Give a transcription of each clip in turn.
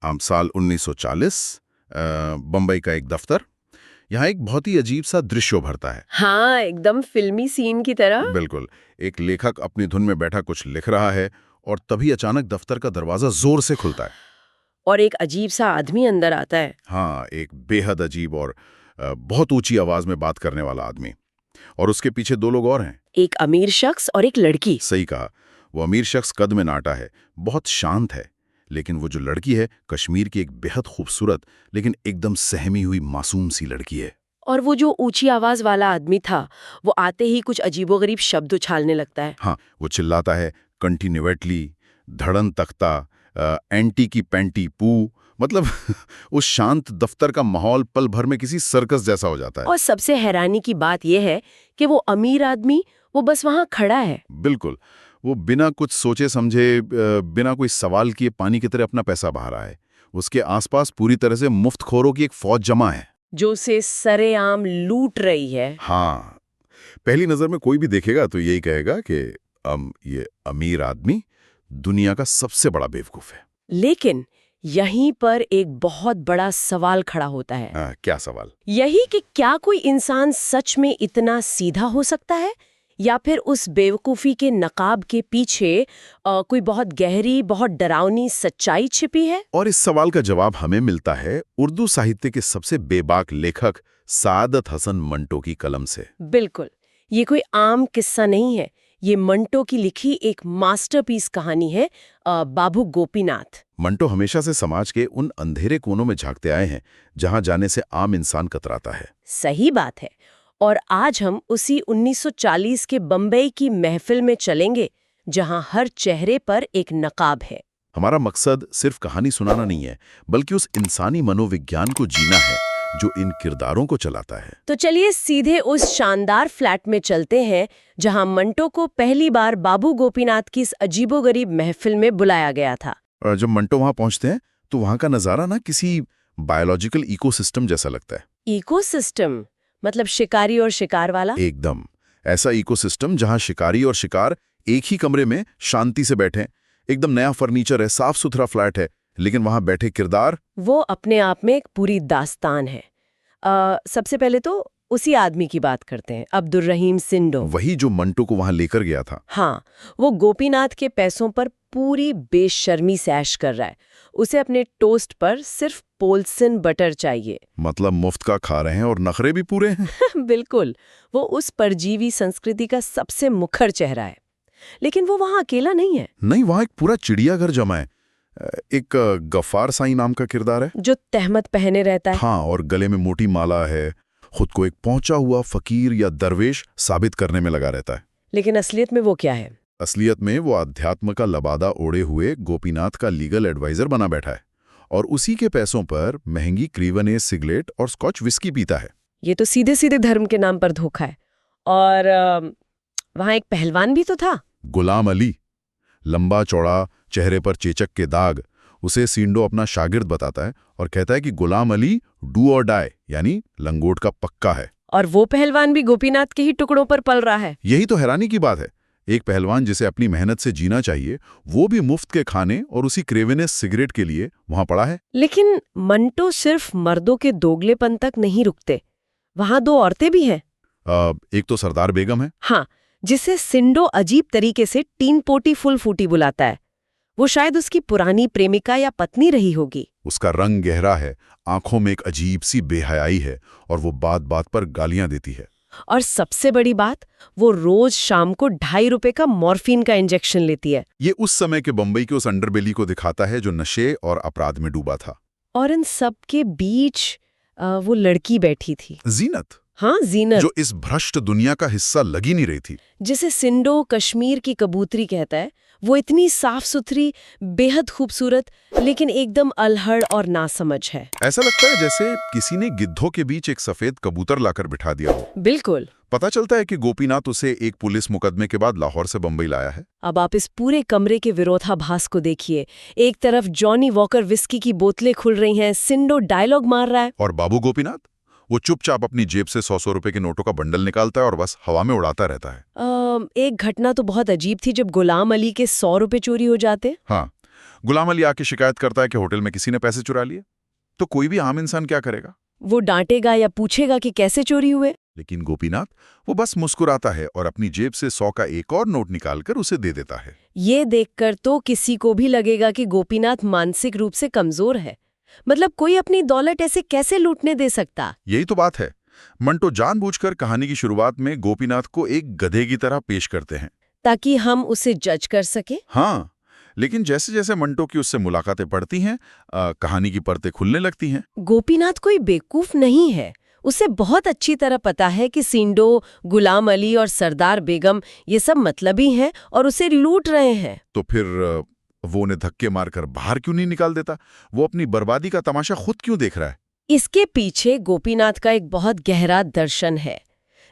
साल 1940, बम्बई का एक दफ्तर। यहाँ एक बहुत ही अजीब सा दृश्य उभरता है। हाँ, एकदम फिल्मी सीन की तरह। बिल्कुल। एक लेखक अपनी धुन में बैठा कुछ लिख रहा है और तभी अचानक दफ्तर का दरवाजा जोर से खुलता है। और एक अजीब सा आदमी अंदर आता है। हाँ, एक बेहद अजीब और बहुत ऊंची आवाज में बात करने वाला आदमी। और उसके पीछे दो लोग और हैं। एक अमीर शख्स और एक लड़की। सही कहा। वो अमीर शख्स कद में नाटा है, बहुत शांत है, लेकिन वो जो लड़की है कश्मीर की एक बेहद खूबसूरत लेकिन एकदम सहमी हुई मासूम सी लड़की है। और वो जो ऊंची आवाज वाला आदमी था, वो आते ही कुछ अजीबोगरीब शब्द उछालने लगता है। हाँ, वो चिल्लाता है कंटिन्यूएटली, धड़न तख्ता, एंटी की पैंटी पू, मतलब उस शांत दफ्तर का माहौल पल भर में किसी सर्कस जैसा हो जाता है। और सबसे हैरानी की बात यह है कि वो अमीर आदमी वो बस वहां खड़ा है। बिल्कुल। वो बिना कुछ सोचे समझे, बिना कोई सवाल किए पानी की तरह अपना पैसा बहा रहा है। उसके आसपास पूरी तरह से मुफ्तखोरों की एक फौज जमा है जो उसे सरेआम लूट रही है। हाँ, पहली नजर में कोई भी देखेगा तो यही कहेगा कि ये अमीर आदमी दुनिया का सबसे बड़ा बेवकूफ है। लेकिन यहीं पर एक बहुत बड़ा सवाल खड़ा होता है। क्या सवाल? यही कि क्या कोई इंसान सच में इतना सीधा हो सकता है, या फिर उस बेवकूफ़ी के नकाब के पीछे कोई बहुत गहरी, बहुत डरावनी सच्चाई छिपी है? और इस सवाल का जवाब हमें मिलता है उर्दू साहित्य के सबसे बेबाक लेखक सादत हसन मंटो की कलम से। बिल्कुल, ये कोई आम किस्सा नहीं है। ये मंटो की लिखी एक मास्टरपीस कहानी है, बाबू गोपीनाथ। मंटो हमेशा से समाज के उन अंधेरे कोनों में झांकते आए हैं जहां जाने से आम इंसान कतराता है। सही बात है। और आज हम उसी 1940 के बम्बई की महफिल में चलेंगे, जहां हर चेहरे पर एक नकाब है। हमारा मकसद सिर्फ कहानी सुनाना नहीं है, बल्कि उस इंसानी मनोविज्ञान को जीना है जो इन किरदारों को चलाता है। तो चलिए सीधे उस शानदार फ्लैट में चलते हैं जहां मंटो को पहली बार बाबू गोपीनाथ की इस अजीबोगरीब महफिल में बुलाया गया था। और जब मंटो वहां पहुंचते हैं तो वहां का नजारा ना किसी बायोलॉजिकल इकोसिस्टम जैसा लगता है। इकोसिस्टम मतलब शिकारी और शिकार वाला? एकदम ऐसा इकोसिस्टम जहां शिकारी और शिकार एक ही कमरे में शांति से बैठे हैं। एकदम नया फर्नीचर है, साफ सुथरा फ्लैट है, लेकिन वहां बैठे किरदार वो अपने आप में एक पूरी दास्तान है। सबसे पहले तो उसी आदमी की बात करते हैं, अब्दुल रहीम सिंडो। वही जो मंटो को वहां लेकर गया था। हाँ, वो गोपीनाथ के पैसों पर पूरी बेशर्मी से ऐश कर रहा है। उसे अपने टोस्ट पर सिर्फ पोल्सन बटर चाहिए। मतलब मुफ्त का खा रहे हैं और नखरे भी पूरे हैं। बिल्कुल, वो उस परजीवी संस्कृति का सबसे मुखर चेहरा है। लेकिन वो वहां अकेला नहीं है। नहीं, वहां एक पूरा चिड़ियाघर जमा है। एक गफ्फार साई नाम का किरदार है जो तहमत पहने रहता है। हाँ, और गले में मोटी माला है। खुद को एक पहुंचा हुआ फकीर या दरवेश साबित करने में लगा रहता है। लेकिन असलियत में वो क्या है? असलियत में वो अध्यात्म का लबादा ओढ़े हुए गोपीनाथ का लीगल एडवाइजर बना बैठा है और उसी के पैसों पर महंगी क्रीवने सिगरेट और स्कॉच विस्की पीता है। ये तो सीधे सीधे धर्म के नाम पर धोखा है। और वहां एक पहलवान भी तो था। गुलाम अली, लंबा चौड़ा, चेहरे पर चेचक के दाग। उसे सिंडो अपना शागिर्द बताता है और कहता है कि गुलाम अली डू और डाई यानी लंगोट का पक्का है। और वो पहलवान भी गोपीनाथ के ही टुकड़ों पर पल रहा है। यही तो हैरानी की बात है। एक पहलवान जिसे अपनी मेहनत से जीना चाहिए, वो भी मुफ्त के खाने और उसी क्रेवेनेस सिगरेट के लिए वहां पड़ा है। लेकिन मंटो सिर्फ मर्दों के दोगलेपन तक नहीं रुकते। वहां दो औरतें भी हैं। एक तो सरदार बेगम है। हाँ, जिसे सिंडो अजीब तरीके से टीन पोटी फुल फूटी बुलाता है। वो शायद उसकी पुरानी प्रेमिका या पत्नी रही होगी। उसका रंग गहरा है, आंखों में एक अजीब सी बेहयाई है और वो बात बात पर गालियां देती है। और सबसे बड़ी बात, वो रोज शाम को 2.5 रुपए का मॉर्फिन का इंजेक्शन लेती है। ये उस समय के बंबई के उस अंडरबेली को दिखाता है जो नशे और अपराध में डूबा था। और इन सब के बीच वो लड़की बैठी थी, जीनत। हाँ, जीनत, जो इस भ्रष्ट दुनिया का हिस्सा लगी नहीं रही थी। जिसे सिंडो कश्मीर की कबूतरी कहता है। वो इतनी साफ सुथरी, बेहद खूबसूरत, लेकिन एकदम अल्हड़ और नासमझ है। ऐसा लगता है जैसे किसी ने गिद्धों के बीच एक सफेद कबूतर लाकर बिठा दिया हो। बिल्कुल। पता चलता है कि गोपीनाथ उसे एक पुलिस मुकदमे के बाद लाहौर से बंबई लाया है। अब आप इस पूरे कमरे के विरोधाभास को देखिए। एक तरफ जॉनी वॉकर विस्की की बोतलें खुल रही हैं, सिंडो डायलॉग मार रहा है, और बाबू गोपीनाथ वो चुपचाप अपनी जेब से 100 रुपए के नोटों का बंडल निकालता है और बस हवा में उड़ाता रहता है। एक घटना तो बहुत अजीब थी जब गुलाम अली के 100 रुपए चोरी हो जाते। हाँ, गुलाम अली आके शिकायत करता है कि होटल में किसी ने पैसे चुरा लिए, तो कोई भी आम इंसान क्या करेगा? वो डांटेगा या पूछेगा कि कैसे चोरी हुए? लेकिन गोपीनाथ वो बस मुस्कुराता है और अपनी जेब से 100 का एक और नोट निकालकर उसे दे देता है। ये देखकर तो किसी को भी लगेगा कि गोपीनाथ मानसिक रूप से कमजोर है। मतलब कोई अपनी दौलत ऐसे कैसे लूटने दे सकता? यही तो बात है। मंटो जानबूझकर कहानी की शुरुआत में गोपीनाथ को एक गधे की तरह पेश करते हैं, ताकि हम उसे जज कर सके। हाँ, लेकिन जैसे जैसे मंटो की उससे मुलाकातें बढ़ती हैं, कहानी की परतें खुलने लगती हैं। गोपीनाथ कोई बेवकूफ नहीं है। उसे बहुत अच्छी तरह पता है कि सिंडो, गुलाम अली और सरदार बेगम ये सब मतलबी हैं और उसे लूट रहे हैं। तो फिर वो उन्हें धक्के मारकर बाहर क्यों नहीं निकाल देता? वो अपनी बर्बादी का तमाशा खुद क्यों देख रहा है? इसके पीछे गोपीनाथ का एक बहुत गहरा दर्शन है।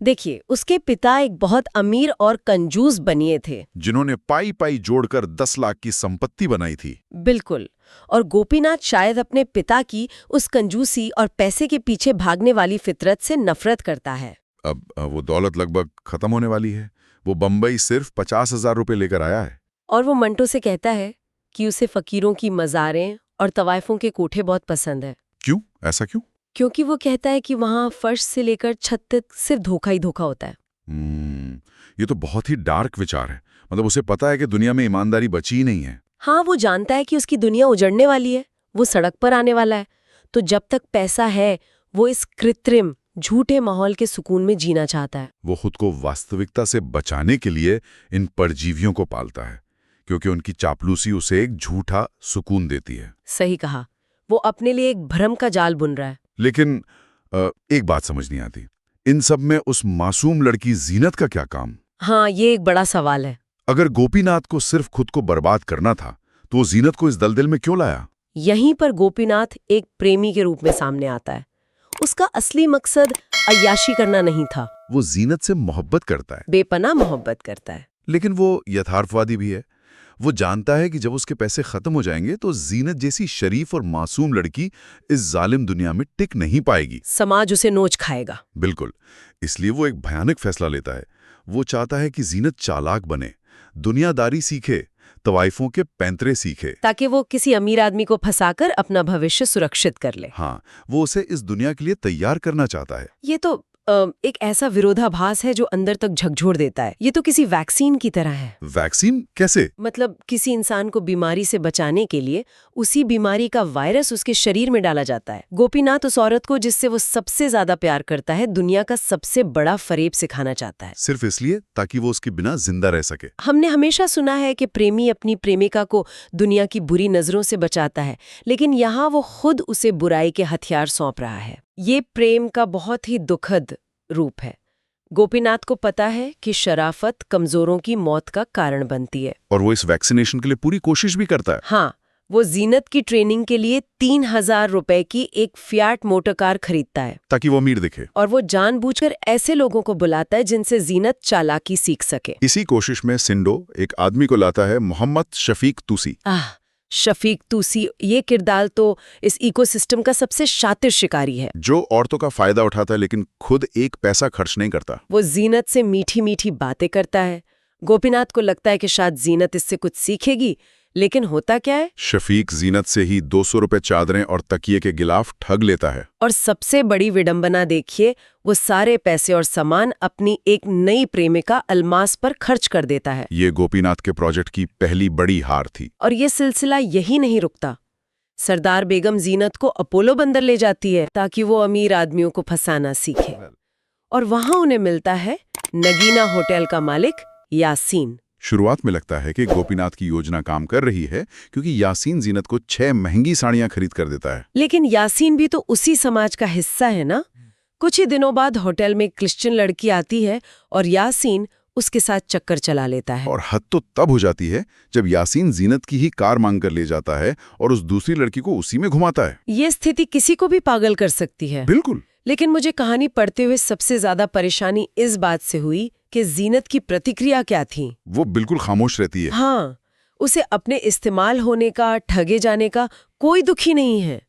देखिए, उसके पिता एक बहुत अमीर और कंजूस बनिए थे। जिन्होंने पाई पाई जोड़कर 10 लाख की संपत्ति बनाई थी। बिल्कुल। और गोपीनाथ शायद अपने पिता की उस कंजूसी और पैसे के पीछे भागने वाली फितरत से नफरत करता है। अब वो दौलत लगभग खत्म होने वाली है। वो बंबई सिर्फ 50,000 रुपए लेकर आया है। और वो मंटो से कहता है कि उसे फकीरों की मज़ारें और तवाइफों के कोठे बहुत पसंद है। क्यों? ऐसा क्यों? क्योंकि वो कहता है कि वहाँ फर्श से लेकर छत तक सिर्फ धोखा ही धोखा होता है। ये तो बहुत ही डार्क विचार है। मतलब उसे पता है कि दुनिया में ईमानदारी बची ही नहीं है। हाँ, वो जानता है कि उसकी दुनिया उजड़ने वाली है, वो सड़क पर आने वाला है। तो जब तक पैसा है, वो इस कृत्रिम झूठे माहौल के सुकून में जीना चाहता है। वो खुद को वास्तविकता से बचाने के लिए इन परजीवियों को पालता है, क्योंकि उनकी चापलूसी उसे एक झूठा सुकून देती है। सही कहा। वो अपने लिए एक भ्रम का जाल बुन रहा है। लेकिन एक बात समझ नहीं आती, इन सब में उस मासूम लड़की जीनत का क्या काम? हाँ, ये एक बड़ा सवाल है। अगर गोपीनाथ को सिर्फ खुद को बर्बाद करना था, तो वो जीनत को इस दलदल में क्यों लाया? यहीं पर गोपीनाथ एक प्रेमी के रूप में सामने आता है। उसका असली मकसद अय्याशी करना नहीं था। वो जीनत से मोहब्बत करता है, बेपनाह मोहब्बत करता है। लेकिन वो यथार्थवादी भी है। वो जानता है कि जब उसके पैसे खत्म हो जाएंगे तो जीनत जैसी शरीफ और मासूम लड़की इस जालिम दुनिया में टिक नहीं पाएगी। समाज उसे नोच खाएगा। बिल्कुल। इसलिए वो एक भयानक फैसला लेता है। वो चाहता है कि जीनत चालाक बने, दुनियादारी सीखे, तवाइफों के पैंतरे सीखे, ताकि वो किसी अमीर आदमी को फंसाकर अपना भविष्य सुरक्षित कर ले। हाँ, वो उसे इस दुनिया के लिए तैयार करना चाहता है। ये तो एक ऐसा विरोधाभास है जो अंदर तक झकझोर देता है। ये तो किसी वैक्सीन की तरह है। वैक्सीन कैसे? मतलब किसी इंसान को बीमारी से बचाने के लिए उसी बीमारी का वायरस उसके शरीर में डाला जाता है। गोपीनाथ उस औरत को जिससे वो सबसे ज्यादा प्यार करता है, दुनिया का सबसे बड़ा फरेब सिखाना चाहता है। सिर्फ इसलिए ताकि वो उसके बिना जिंदा रह सके। हमने हमेशा सुना है कि प्रेमी अपनी प्रेमिका को दुनिया की बुरी नजरों से बचाता है, लेकिन यहाँ वो खुद उसे बुराई के हथियार सौंप रहा है। ये प्रेम का बहुत ही दुखद रूप है। गोपीनाथ को पता है कि शराफत कमजोरों की मौत का कारण बनती है। और वो इस वैक्सीनेशन के लिए पूरी कोशिश भी करता है। हाँ, वो जीनत की ट्रेनिंग के लिए 3,000 रुपए की एक फियाट मोटर कार खरीदता है, ताकि वो अमीर दिखे। और वो जानबूझकर ऐसे लोगों को बुलाता है जिनसे जीनत चालाकी सीख सके। इसी कोशिश में सिंडो एक आदमी को लाता है, मोहम्मद शफीक तूसी। शफीक तूसी, ये किरदार तो इस इकोसिस्टम का सबसे शातिर शिकारी है, जो औरतों का फायदा उठाता है लेकिन खुद एक पैसा खर्च नहीं करता। वो जीनत से मीठी मीठी बातें करता है। गोपीनाथ को लगता है कि शायद जीनत इससे कुछ सीखेगी, लेकिन होता क्या है? शफीक जीनत से ही 200 रुपए चादरें और तकिए के गिलाफ ठग लेता है। और सबसे बड़ी विडंबना देखिए, वो सारे पैसे और सामान अपनी एक नई प्रेमिका अलमास पर खर्च कर देता है। ये गोपीनाथ के प्रोजेक्ट की पहली बड़ी हार थी। और ये सिलसिला यही नहीं रुकता। सरदार बेगम जीनत को अपोलो बंदर ले जाती है ताकि वो अमीर आदमियों को फंसाना सीखे। और वहां उन्हें मिलता है नगीना होटल का मालिक यासीन। शुरुआत में लगता है कि गोपीनाथ की योजना काम कर रही है, क्योंकि यासीन जीनत को 6 महंगी साड़ियां खरीद कर देता है। लेकिन यासीन भी तो उसी समाज का हिस्सा है ना। कुछ ही दिनों बाद होटल में एक क्रिश्चियन लड़की आती है और यासीन उसके साथ चक्कर चला लेता है। और हद तो तब हो जाती है जब यासीन जीनत की ही कार मांग कर ले जाता है और उस दूसरी लड़की को उसी में घुमाता है। ये स्थिति किसी को भी पागल कर सकती है। बिल्कुल। लेकिन मुझे कहानी पढ़ते हुए सबसे ज्यादा परेशानी इस बात से हुई कि जीनत की प्रतिक्रिया क्या थी। वो बिल्कुल खामोश रहती है। हाँ, उसे अपने इस्तेमाल होने का, ठगे जाने का कोई दुख ही नहीं है।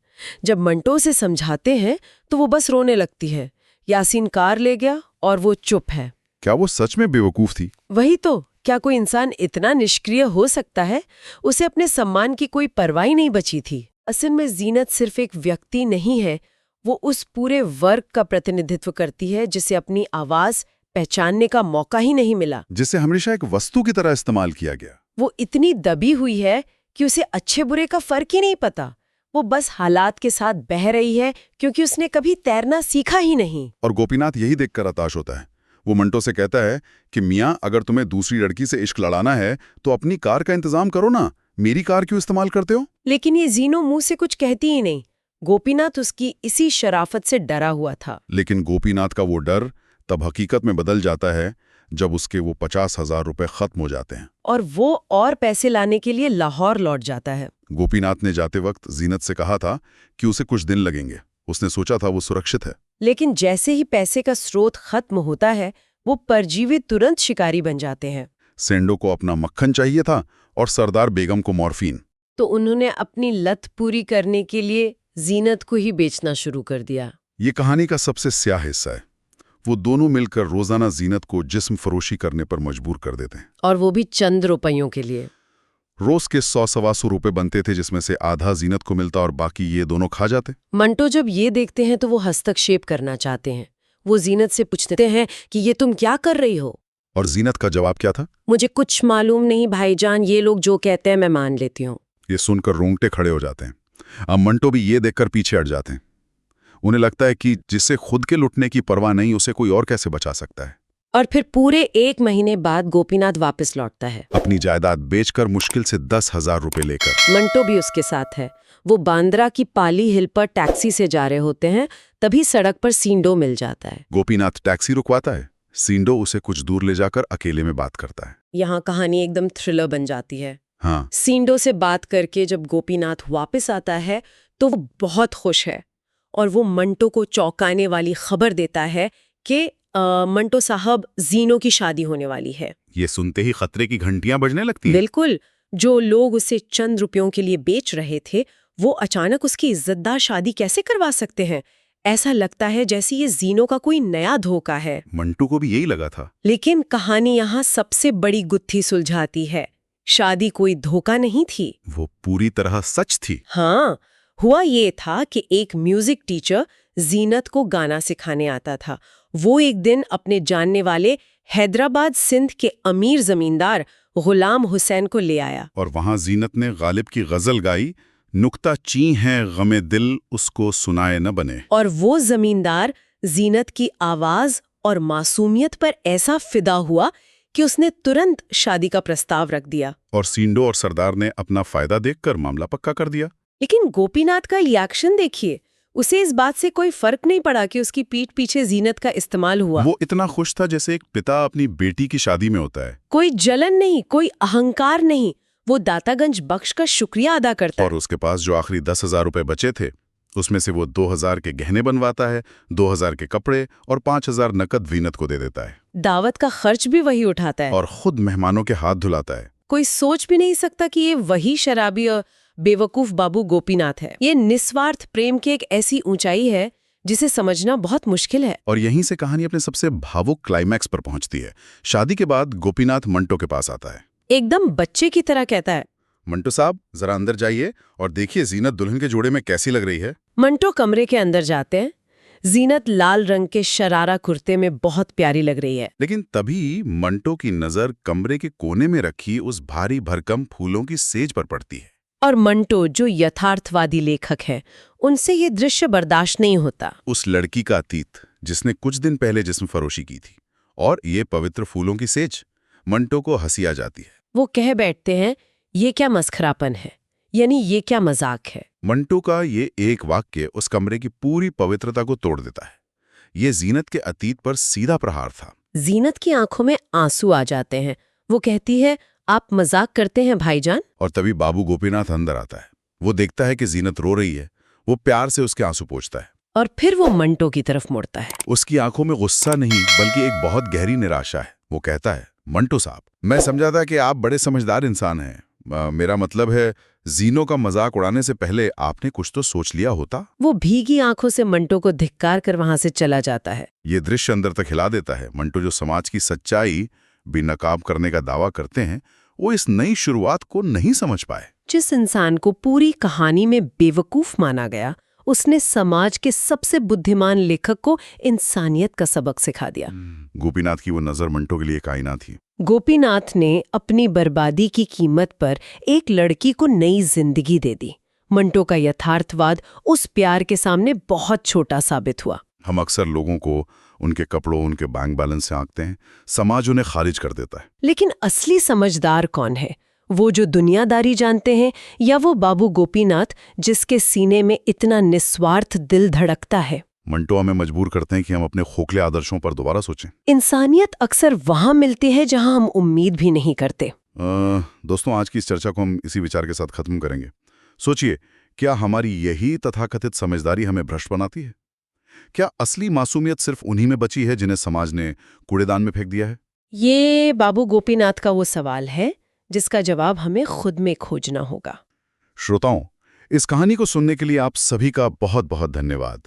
जब मंटो से समझाते हैं तो वो बस रोने लगती है। यासीन कार ले गया और वो चुप है। क्या वो सच में बेवकूफ थी? वही तो, क्या कोई इंसान इतना निष्क्रिय हो सकता है? उसे अपने सम्मान की कोई परवाह ही नहीं बची थी। असल में जीनत सिर्फ एक व्यक्ति नहीं है, वो उस पूरे वर्ग का प्रतिनिधित्व करती है जिसे अपनी आवाज पहचानने का मौका ही नहीं मिला, जिसे हमेशा एक वस्तु की तरह इस्तेमाल किया गया। वो इतनी दबी हुई है कि उसे अच्छे बुरे का फर्क ही नहीं पता। वो बस हालात के साथ बह रही है क्योंकि उसने कभी तैरना सीखा ही नहीं। और गोपीनाथ यही देखकर हताश होता है। वो मंटो से कहता है कि मियाँ, अगर तुम्हें दूसरी लड़की से इश्क लड़ाना है तो अपनी कार का इंतजाम करो ना, मेरी कार क्यों इस्तेमाल करते हो? लेकिन ये जीनो मुंह से कुछ कहती ही नहीं। गोपीनाथ उसकी इसी शराफत से डरा हुआ था। लेकिन गोपीनाथ का वो डर तब हकीकत में बदल जाता है जब उसके वो 50,000 रुपए खत्म हो जाते हैं। और वो और पैसे लाने के लिए लाहौर लौट जाता है। गोपीनाथ ने जाते वक्त जीनत से कहा था कि उसे कुछ दिन लगेंगे। उसने सोचा था वो सुरक्षित है। लेकिन जैसे ही पैसे का स्रोत खत्म होता है, वो परजीवी तुरंत शिकारी बन जाते हैं। सेंडो को अपना मक्खन चाहिए था और सरदार बेगम को मॉर्फिन। तो उन्होंने अपनी लत पूरी करने के लिए जीनत को ही बेचना शुरू कर दिया। ये कहानी का सबसे स्याह हिस्सा है। वो दोनों मिलकर रोजाना जीनत को जिस्म फरोशी करने पर मजबूर कर देते हैं। और वो भी चंद रुपयों के लिए। रोज के 100-125 रुपए बनते थे, जिसमें से आधा जीनत को मिलता और बाकी ये दोनों खा जाते। मंटो जब ये देखते हैं तो वो हस्तक्षेप करना चाहते हैं। वो जीनत से पूछते हैं कि ये तुम क्या कर रही हो? और जीनत का जवाब क्या था? मुझे कुछ मालूम नहीं भाईजान, ये लोग जो कहते हैं मैं मान लेती हूँ। ये सुनकर रोंगटे खड़े हो जाते हैं। अब मंटो भी ये देखकर पीछे हट जाते हैं। उन्हें लगता है कि जिससे खुद के लुटने की परवाह नहीं, उसे कोई और कैसे बचा सकता है। और फिर पूरे 1 महीने बाद गोपीनाथ वापस लौटता है, अपनी जायदाद बेचकर मुश्किल से 10,000 रुपए लेकर। मंटो भी उसके साथ है। वो बांद्रा की पाली हिल पर टैक्सी से जा रहे होते हैं, तभी सड़क पर सींडो मिल जाता है। गोपीनाथ टैक्सी रुकवाता है। सींडो उसे कुछ दूर ले जाकर अकेले में बात करता है। यहाँ कहानी एकदम थ्रिलर बन जाती है। हाँ, सींडो से बात करके जब गोपीनाथ वापस आता है तो वो बहुत खुश है और वो मंटो को चौंकाने वाली खबर देता है कि मंटो साहब, जीनो की शादी होने वाली है। ये सुनते ही खतरे की घंटियां बजने लगती हैं। बिल्कुल। जो लोग उसे चंद रुपयों के लिए बेच रहे थे, वो अचानक उसकी इज्जतदार शादी कैसे करवा सकते हैं? ऐसा लगता है जैसे ये जीनो का कोई नया धोखा है। मंटू को भी यही लगा था। लेकिन कहानी यहाँ सबसे बड़ी गुत्थी सुलझाती है। शादी कोई धोखा नहीं थी, वो पूरी तरह सच थी। हाँ, हुआ ये था कि एक म्यूजिक टीचर जीनत को गाना सिखाने आता था। वो एक दिन अपने जानने वाले हैदराबाद सिंध के अमीर जमींदार गुलाम हुसैन को ले आया। और वहां जीनत ने गालिब की गजल गाई, नुक्ता ची है गमे दिल उसको सुनाए न बने। और वो जमींदार जीनत की आवाज और मासूमियत पर ऐसा फिदा हुआ कि उसने तुरंत शादी का प्रस्ताव रख दिया। और सींडो और सरदार ने अपना फायदा देखकर मामला पक्का कर दिया। लेकिन गोपीनाथ का रिएक्शन देखिए। उसे इस बात से कोई फर्क नहीं पड़ा कि उसकी पीठ पीछे जीनत का इस्तेमाल हुआ। वो इतना खुश था जैसे एक पिता अपनी बेटी की शादी में होता है। कोई जलन नहीं, कोई अहंकार नहीं। वो दातागंज बख्श का शुक्रिया अदा करता है। और उसके पास जो आखिरी 10,000 रुपए बचे थे, उसमें से वो 2,000 के गहने बनवाता है, 2,000 के कपड़े और 5,000 नकद जीनत को दे देता है। दावत का खर्च भी वही उठाता है और खुद मेहमानों के हाथ धुलाता है। कोई सोच भी नहीं सकता कि ये वही शराबी और बेवकूफ बाबू गोपीनाथ है। ये निस्वार्थ प्रेम की एक ऐसी ऊंचाई है जिसे समझना बहुत मुश्किल है। और यहीं से कहानी अपने सबसे भावुक क्लाइमैक्स पर पहुंचती है। शादी के बाद गोपीनाथ मंटो के पास आता है। एकदम बच्चे की तरह कहता है, मंटो साहब, जरा अंदर जाइए और देखिए जीनत दुल्हन के जोड़े में कैसी लग रही है। मंटो कमरे के अंदर जाते हैं। जीनत लाल रंग के शरारा कुर्ते में बहुत प्यारी लग रही है। लेकिन तभी मंटो की नजर कमरे के कोने में रखी उस भारी भरकम फूलों की सेज पर पड़ती है। और मंटो, जो यथार्थवादी लेखक है, उनसे ये दृश्य बर्दाश्त नहीं होता। उस लड़की का अतीत जिसने कुछ दिन पहले जिस्म फरोशी की थी, और ये पवित्र फूलों की सेज। मंटो को हंसी आ जाती है। वो कह बैठते हैं, ये क्या मस्खरापन है, यानी ये क्या मजाक है। मंटो का ये एक वाक्य उस कमरे की पूरी पवित्रता को तोड़ देता है। ये जीनत के अतीत पर सीधा प्रहार था। जीनत की आंखों में आंसू आ जाते हैं। वो कहती है, आप मजाक करते हैं भाईजान। और तभी बाबू गोपीनाथ अंदर आता है। वो देखता है कि जीनत रो रही है। वो प्यार से उसके आंसू पोंछता है। और फिर वो मंटो की तरफ मुड़ता है। उसकी आंखों में गुस्सा नहीं, बल्कि एक बहुत गहरी निराशा है। वो कहता है, मंटो साहब, मैं समझा था कि आप बड़े समझदार इंसान हैं। मेरा मतलब है, जीनो का मजाक उड़ाने से पहले आपने कुछ तो सोच लिया होता। वो भीगी आंखों से मंटो को धिक्कार कर वहां से चला जाता है। ये दृश्य अंदर तक हिला देता है। मंटो, जो समाज की सच्चाई, भी नकाब करने का दावा करते हैं, वो इस नई शुरुआत को नहीं समझ पाए। जिस इंसान को पूरी कहानी में बेवकूफ माना गया, उसने समाज के सबसे बुद्धिमान लेखक को इंसानियत का सबक सिखा दिया। गोपीनाथ की वो नजर मंटो के लिए एक आईना थी। गोपीनाथ ने अपनी बर्बादी की कीमत पर एक लड़की को नई जिंदगी दे दी। मंटो का यथार्थवाद उस प्यार के सामने बहुत छोटा साबित हुआ। हम अक्सर लोगों को उनके कपड़ों, उनके बैंक बैलेंस से आंकते हैं। समाज उन्हें खारिज कर देता है। लेकिन असली समझदार कौन है? वो जो दुनियादारी जानते हैं, या वो बाबू गोपीनाथ जिसके सीने में इतना निस्वार्थ दिल धड़कता है? मंटो हमें मजबूर करते हैं कि हम अपने खोखले आदर्शों पर दोबारा सोचें। इंसानियत अक्सर वहां मिलती है जहां हम उम्मीद भी नहीं करते। दोस्तों, आज की इस चर्चा को हम इसी विचार के साथ खत्म करेंगे। सोचिए, क्या हमारी यही तथाकथित समझदारी हमें भ्रष्ट बनाती है? क्या असली मासूमियत सिर्फ उन्हीं में बची है जिन्हें समाज ने कूड़ेदान में फेंक दिया है? ये बाबू गोपीनाथ का वो सवाल है जिसका जवाब हमें खुद में खोजना होगा। श्रोताओं, इस कहानी को सुनने के लिए आप सभी का बहुत बहुत धन्यवाद।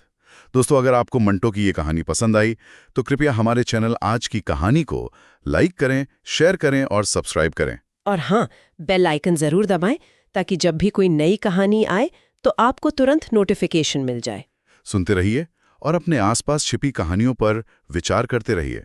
दोस्तों, अगर आपको मंटो की ये कहानी पसंद आई तो कृपया हमारे चैनल आज की कहानी को लाइक करें, शेयर करें और सब्सक्राइब करें। और हाँ, बेल आइकन जरूर दबाएं ताकि जब भी कोई नई कहानी आए तो आपको तुरंत नोटिफिकेशन मिल जाए। सुनते रहिए और अपने आसपास छिपी कहानियों पर विचार करते रहिए।